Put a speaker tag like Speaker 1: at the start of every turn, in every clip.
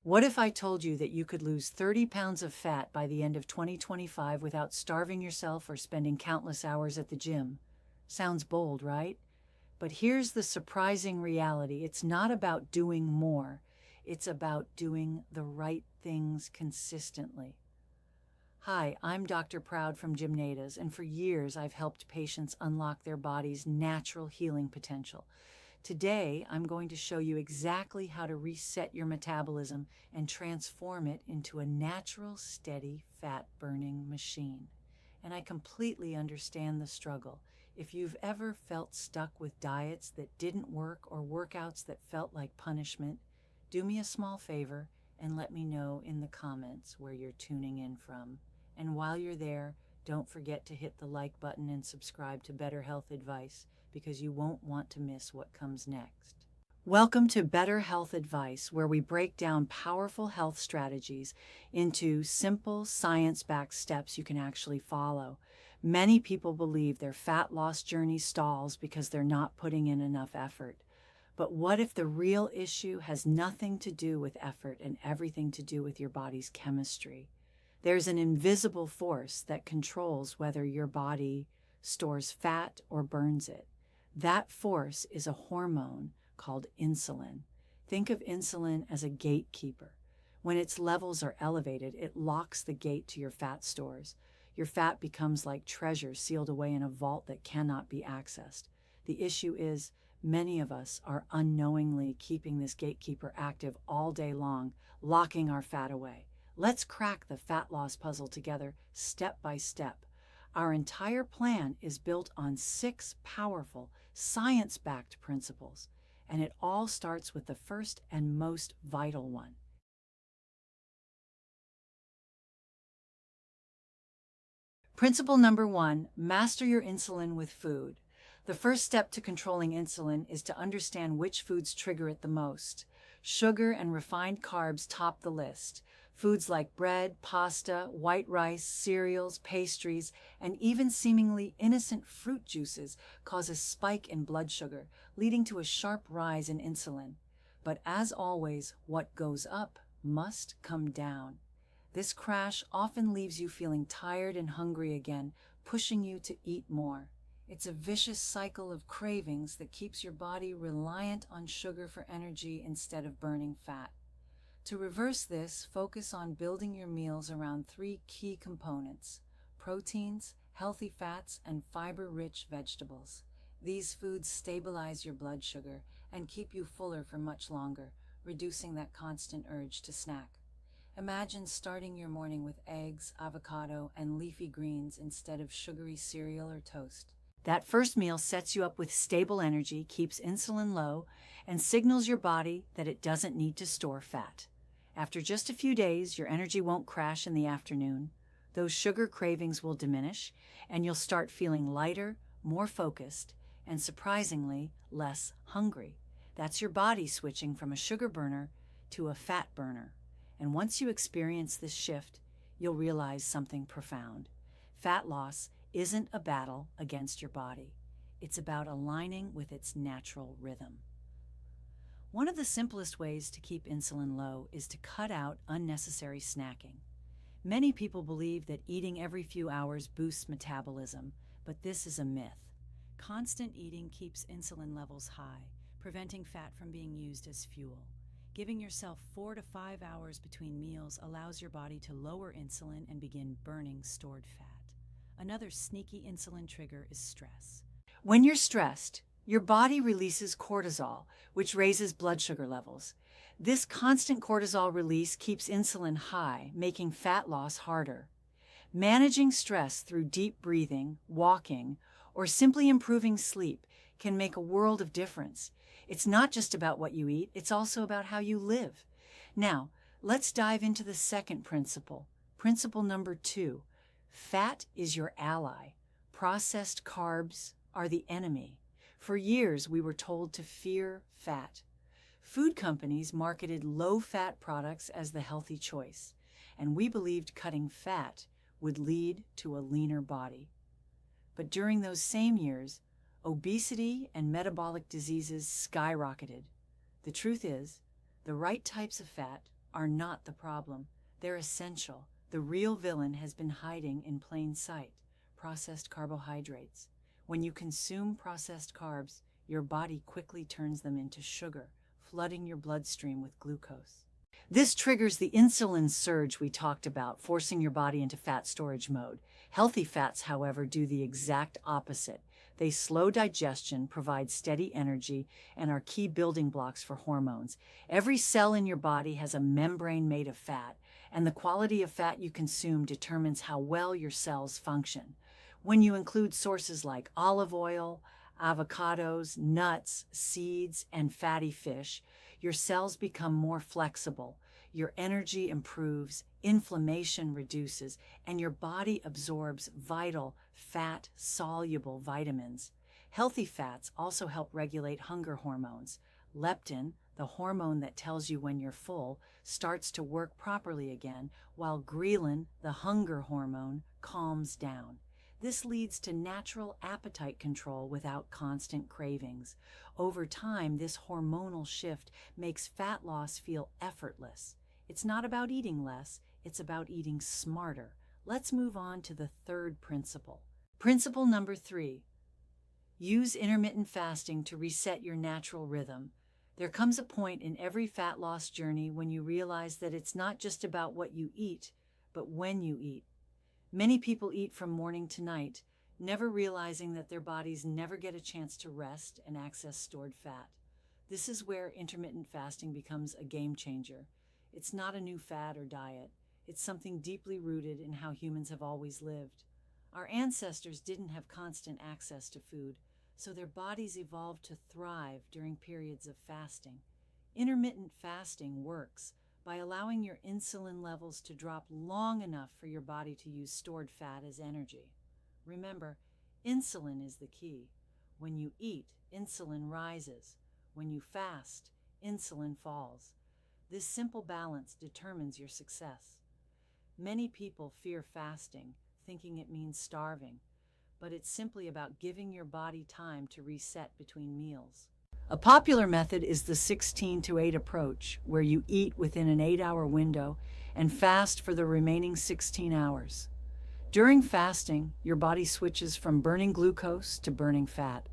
Speaker 1: What if I told you that you could lose 30 pounds of fat by the end of 2025 without starving yourself or spending countless hours at the gym? Sounds bold, right? But here's the surprising reality. It's not about doing more. It's about doing the right things consistently. Hi, I'm Dr. Proud from Gymnatas, and for years I've helped patients unlock their body's natural healing potential. Today, I'm going to show you exactly how to reset your metabolism and transform it into a natural, steady, fat-burning machine. And I completely understand the struggle. If you've ever felt stuck with diets that didn't work or workouts that felt like punishment, do me a small favor and let me know in the comments where you're tuning in from. And while you're there, don't forget to hit the like button and subscribe to Better Health Advice, because you won't want to miss what comes next. Welcome to Better Health Advice, where we break down powerful health strategies into simple, science-backed steps you can actually follow. Many people believe their fat loss journey stalls because they're not putting in enough effort. But what if the real issue has nothing to do with effort and everything to do with your body's chemistry? There's an invisible force that controls whether your body stores fat or burns it. That force is a hormone called insulin. Think of insulin as a gatekeeper. When its levels are elevated, it locks the gate to your fat stores. Your fat becomes like treasure sealed away in a vault that cannot be accessed. The issue is, many of us are unknowingly keeping this gatekeeper active all day long, locking our fat away. Let's crack the fat loss puzzle together, step by step. Our entire plan is built on 6 powerful, science-backed principles, and it all starts with the first and most vital one. Principle number 1, master your insulin with food. The first step to controlling insulin is to understand which foods trigger it the most. Sugar and refined carbs top the list. Foods like bread, pasta, white rice, cereals, pastries, and even seemingly innocent fruit juices cause a spike in blood sugar, leading to a sharp rise in insulin. But as always, what goes up must come down. This crash often leaves you feeling tired and hungry again, pushing you to eat more. It's a vicious cycle of cravings that keeps your body reliant on sugar for energy instead of burning fat. To reverse this, focus on building your meals around 3 key components: proteins, healthy fats, and fiber-rich vegetables. These foods stabilize your blood sugar and keep you fuller for much longer, reducing that constant urge to snack. Imagine starting your morning with eggs, avocado, and leafy greens instead of sugary cereal or toast. That first meal sets you up with stable energy, keeps insulin low, and signals your body that it doesn't need to store fat. After just a few days, your energy won't crash in the afternoon. Those sugar cravings will diminish, and you'll start feeling lighter, more focused, and surprisingly, less hungry. That's your body switching from a sugar burner to a fat burner. And once you experience this shift, you'll realize something profound. Fat loss isn't a battle against your body. It's about aligning with its natural rhythm. One of the simplest ways to keep insulin low is to cut out unnecessary snacking. Many people believe that eating every few hours boosts metabolism, but this is a myth. Constant eating keeps insulin levels high, preventing fat from being used as fuel. Giving yourself 4 to 5 hours between meals allows your body to lower insulin and begin burning stored fat. Another sneaky insulin trigger is stress. When you're stressed, your body releases cortisol, which raises blood sugar levels. This constant cortisol release keeps insulin high, making fat loss harder. Managing stress through deep breathing, walking, or simply improving sleep can make a world of difference. It's not just about what you eat, it's also about how you live. Now, let's dive into the second principle. Principle number 2. Fat is your ally. Processed carbs are the enemy. For years, we were told to fear fat. Food companies marketed low-fat products as the healthy choice, and we believed cutting fat would lead to a leaner body. But during those same years, obesity and metabolic diseases skyrocketed. The truth is, the right types of fat, are not the problem. They're essential. The real villain has been hiding in plain sight: processed carbohydrates. When you consume processed carbs, your body quickly turns them into sugar, flooding your bloodstream with glucose. This triggers the insulin surge we talked about, forcing your body into fat storage mode. Healthy fats, however, do the exact opposite. They slow digestion, provide steady energy, and are key building blocks for hormones. Every cell in your body has a membrane made of fat, and the quality of fat you consume determines how well your cells function. When you include sources like olive oil, avocados, nuts, seeds, and fatty fish, your cells become more flexible, your energy improves, inflammation reduces, and your body absorbs vital fat-soluble vitamins. Healthy fats also help regulate hunger hormones. Leptin, the hormone that tells you when you're full, starts to work properly again, while ghrelin, the hunger hormone, calms down. This leads to natural appetite control without constant cravings. Over time, this hormonal shift makes fat loss feel effortless. It's not about eating less, it's about eating smarter. Let's move on to the third principle. Principle number 3. Use intermittent fasting to reset your natural rhythm. There comes a point in every fat loss journey when you realize that it's not just about what you eat, but when you eat. Many people eat from morning to night, never realizing that their bodies never get a chance to rest and access stored fat. This is where intermittent fasting becomes a game changer. It's not a new fad or diet. It's something deeply rooted in how humans have always lived. Our ancestors didn't have constant access to food, so their bodies evolved to thrive during periods of fasting. Intermittent fasting works by allowing your insulin levels to drop long enough for your body to use stored fat as energy. Remember, insulin is the key. When you eat, insulin rises. When you fast, insulin falls. This simple balance determines your success. Many people fear fasting, thinking it means starving, but it's simply about giving your body time to reset between meals. A popular method is the 16-8 approach, where you eat within an 8-hour window and fast for the remaining 16 hours. During fasting, your body switches from burning glucose to burning fat.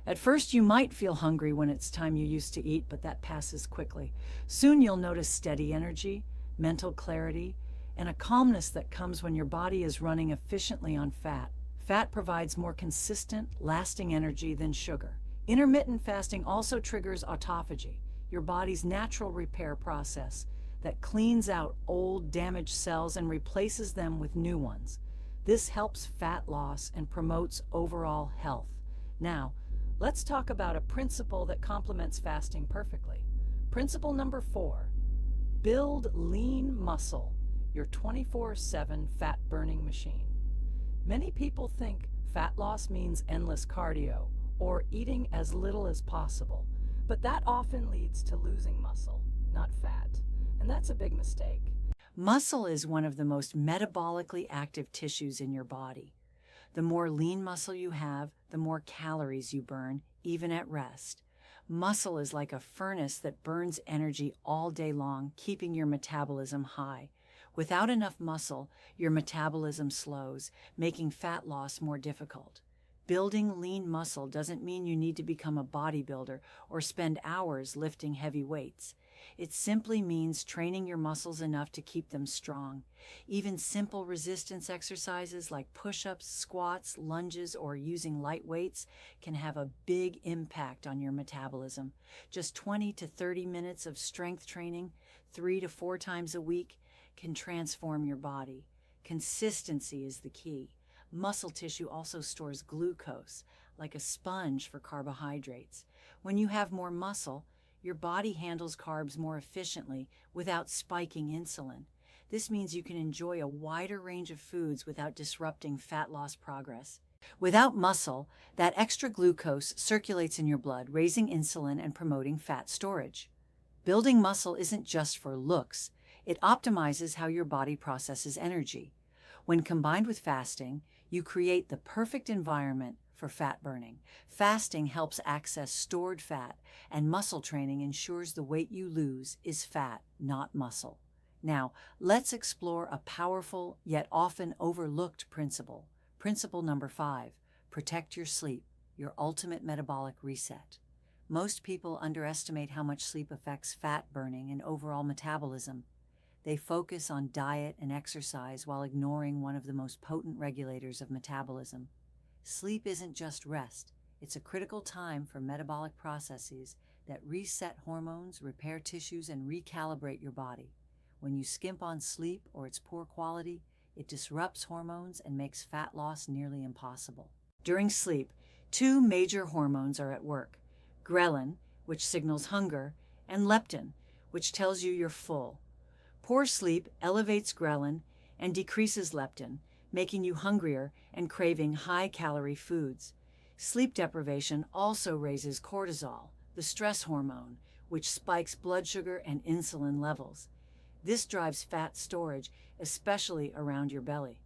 Speaker 1: At first, you might feel hungry when it's time you used to eat, but that passes quickly. Soon you'll notice steady energy, mental clarity, and a calmness that comes when your body is running efficiently on fat. Fat provides more consistent, lasting energy than sugar. Intermittent fasting also triggers autophagy, your body's natural repair process that cleans out old, damaged cells and replaces them with new ones. This helps fat loss and promotes overall health. Now, let's talk about a principle that complements fasting perfectly. Principle number 4, build lean muscle, your 24/7 fat-burning machine. Many people think fat loss means endless cardio or eating as little as possible, but that often leads to losing muscle, not fat, and that's a big mistake. Muscle is one of the most metabolically active tissues in your body. The more lean muscle you have, the more calories you burn, even at rest. Muscle is like a furnace that burns energy all day long, keeping your metabolism high. Without enough muscle, your metabolism slows, making fat loss more difficult. Building lean muscle doesn't mean you need to become a bodybuilder or spend hours lifting heavy weights. It simply means training your muscles enough to keep them strong. Even simple resistance exercises like push-ups, squats, lunges, or using light weights can have a big impact on your metabolism. Just 20 to 30 minutes of strength training, 3 to 4 times a week, can transform your body. Consistency is the key. Muscle tissue also stores glucose, like a sponge for carbohydrates. When you have more muscle, your body handles carbs more efficiently without spiking insulin. This means you can enjoy a wider range of foods without disrupting fat loss progress. Without muscle, that extra glucose circulates in your blood, raising insulin and promoting fat storage. Building muscle isn't just for looks. It optimizes how your body processes energy. When combined with fasting, you create the perfect environment for fat burning. Fasting helps access stored fat, and muscle training ensures the weight you lose is fat, not muscle. Now, let's explore a powerful yet often overlooked principle. Principle number 5, protect your sleep, your ultimate metabolic reset. Most people underestimate how much sleep affects fat burning and overall metabolism. They focus on diet and exercise while ignoring one of the most potent regulators of metabolism. Sleep isn't just rest, it's a critical time for metabolic processes that reset hormones, repair tissues, and recalibrate your body. When you skimp on sleep or its poor quality, it disrupts hormones and makes fat loss nearly impossible. During sleep, 2 major hormones are at work: ghrelin, which signals hunger, and leptin, which tells you you're full. Poor sleep elevates ghrelin and decreases leptin, making you hungrier and craving high-calorie foods. Sleep deprivation also raises cortisol, the stress hormone, which spikes blood sugar and insulin levels. This drives fat storage, especially around your belly.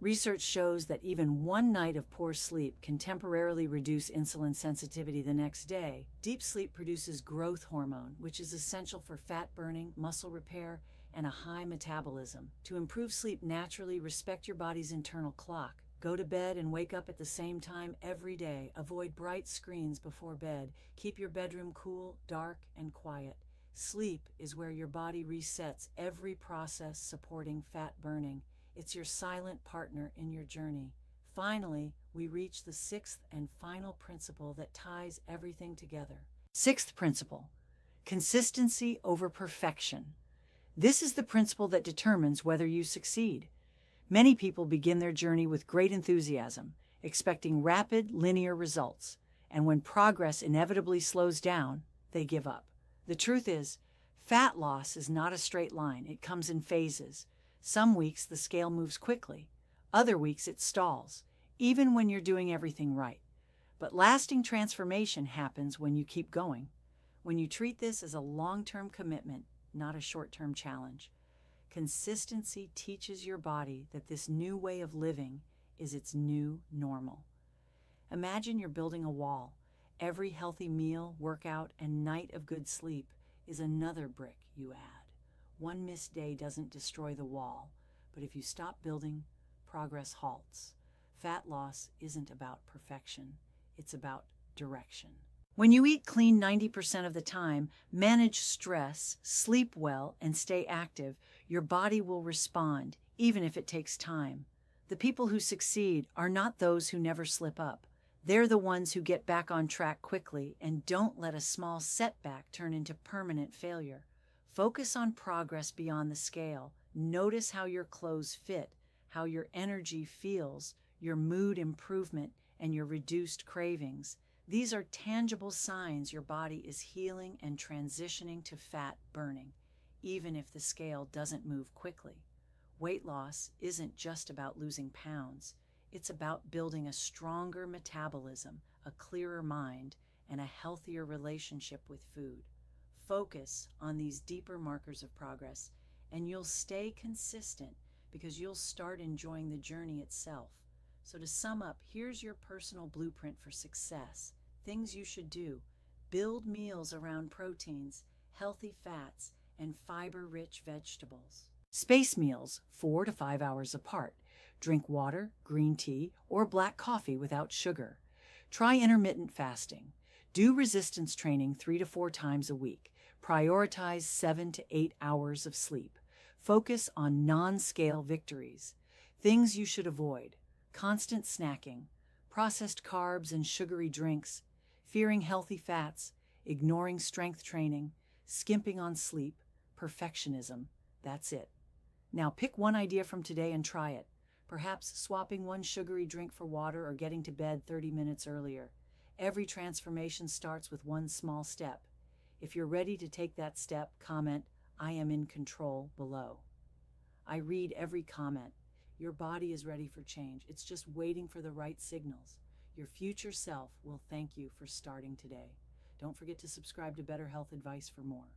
Speaker 1: Research shows that even one night of poor sleep can temporarily reduce insulin sensitivity the next day. Deep sleep produces growth hormone, which is essential for fat burning, muscle repair, and a high metabolism. To improve sleep naturally, respect your body's internal clock. Go to bed and wake up at the same time every day. Avoid bright screens before bed. Keep your bedroom cool, dark, and quiet. Sleep is where your body resets every process supporting fat burning. It's your silent partner in your journey. Finally, we reach the 6th and final principle that ties everything together. 6th principle, consistency over perfection. This is the principle that determines whether you succeed. Many people begin their journey with great enthusiasm, expecting rapid, linear results, and when progress inevitably slows down, they give up. The truth is, fat loss is not a straight line. It comes in phases. Some weeks the scale moves quickly. Other weeks it stalls, even when you're doing everything right. But lasting transformation happens when you keep going, when you treat this as a long-term commitment, not a short-term challenge. Consistency teaches your body that this new way of living is its new normal. Imagine you're building a wall. Every healthy meal, workout, and night of good sleep is another brick you add. One missed day doesn't destroy the wall, but if you stop building, progress halts. Fat loss isn't about perfection, it's about direction. When you eat clean 90% of the time, manage stress, sleep well, and stay active, your body will respond, even if it takes time. The people who succeed are not those who never slip up. They're the ones who get back on track quickly and don't let a small setback turn into permanent failure. Focus on progress beyond the scale. Notice how your clothes fit, how your energy feels, your mood improvement, and your reduced cravings. These are tangible signs your body is healing and transitioning to fat burning, even if the scale doesn't move quickly. Weight loss isn't just about losing pounds. It's about building a stronger metabolism, a clearer mind, and a healthier relationship with food. Focus on these deeper markers of progress, and you'll stay consistent because you'll start enjoying the journey itself. So to sum up, here's your personal blueprint for success. Things you should do: build meals around proteins, healthy fats, and fiber-rich vegetables. Space meals 4 to 5 hours apart. Drink water, green tea, or black coffee without sugar. Try intermittent fasting. Do resistance training 3 to 4 times a week. Prioritize 7 to 8 hours of sleep. Focus on non-scale victories. Things you should avoid: constant snacking, processed carbs and sugary drinks, fearing healthy fats, ignoring strength training, skimping on sleep, perfectionism. That's it. Now pick one idea from today and try it. Perhaps swapping one sugary drink for water or getting to bed 30 minutes earlier. Every transformation starts with one small step. If you're ready to take that step, comment "I am in control" below. I read every comment. Your body is ready for change. It's just waiting for the right signals. Your future self will thank you for starting today. Don't forget to subscribe to Better Health Advice for more.